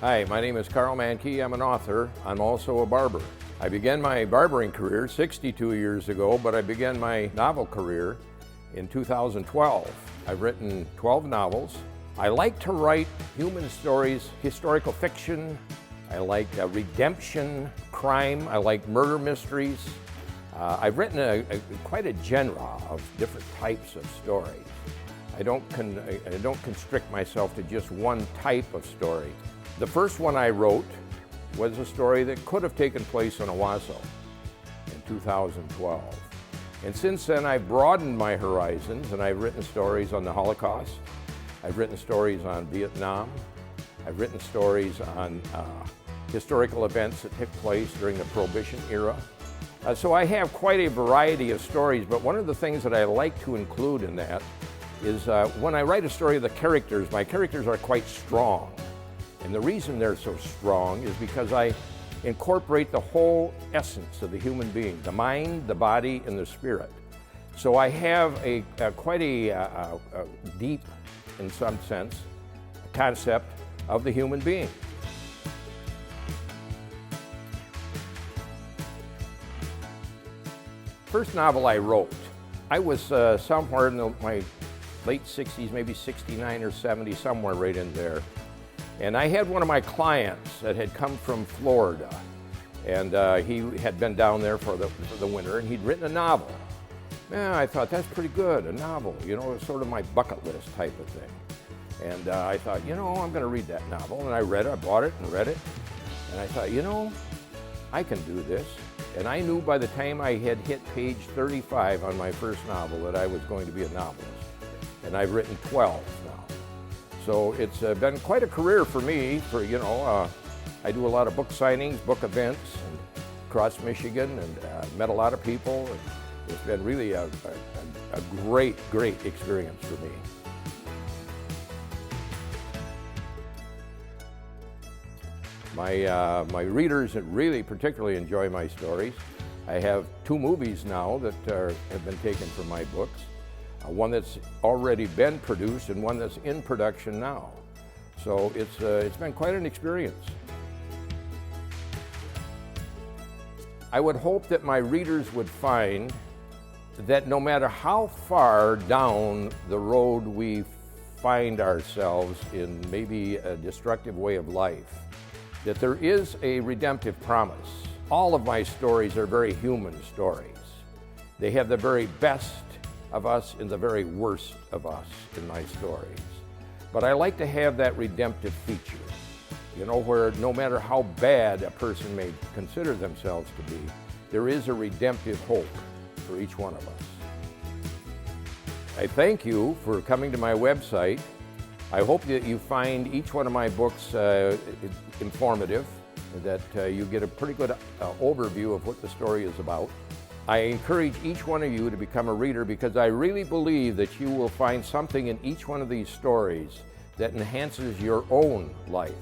Hi, my name is Karl Manke. I'm an author. I'm also a barber. I began my barbering career 62 years ago, but I began my novel career in 2012. I've written 12 novels. I like to write human stories, historical fiction. I like redemption, crime. I like murder mysteries. I've written quite a genre of different types of stories. I don't constrict myself to just one type of story. The first one I wrote was a story that could have taken place in Owasso in 2012. And since then, I've broadened my horizons, and I've written stories on the Holocaust. I've written stories on Vietnam. I've written stories on historical events that took place during the Prohibition era. So I have quite a variety of stories, but one of the things that I like to include in that is when I write a story of the characters, my characters are quite strong. And the reason they're so strong is because I incorporate the whole essence of the human being, the mind, the body, and the spirit. So I have quite a deep, in some sense, concept of the human being. First novel I wrote, I was somewhere in my late 60s, maybe 69 or 70, somewhere right in there. And I had one of my clients that had come from Florida, and he had been down there for the winter, and he'd written a novel. Man, I thought, that's pretty good, a novel, you know, it's sort of my bucket list type of thing. And I thought, you know, I'm going to read that novel. And I read it, I bought it and read it. And I thought, you know, I can do this. And I knew by the time I had hit page 35 on my first novel that I was going to be a novelist. And I've written 12 now. So it's been quite a career for me. I do a lot of book signings, book events across Michigan, and met a lot of people. And it's been really a great, great experience for me. My readers really particularly enjoy my stories. I have 2 movies now that have been taken from my books. One that's already been produced and one that's in production now. So it's been quite an experience. I would hope that my readers would find that no matter how far down the road we find ourselves in maybe a destructive way of life, that there is a redemptive promise. All of my stories are very human stories. They have the very best of us and the very worst of us in my stories. But I like to have that redemptive feature, you know, where no matter how bad a person may consider themselves to be, there is a redemptive hope for each one of us. I thank you for coming to my website. I hope that you find each one of my books informative, that you get a pretty good overview of what the story is about. I encourage each one of you to become a reader because I really believe that you will find something in each one of these stories that enhances your own life.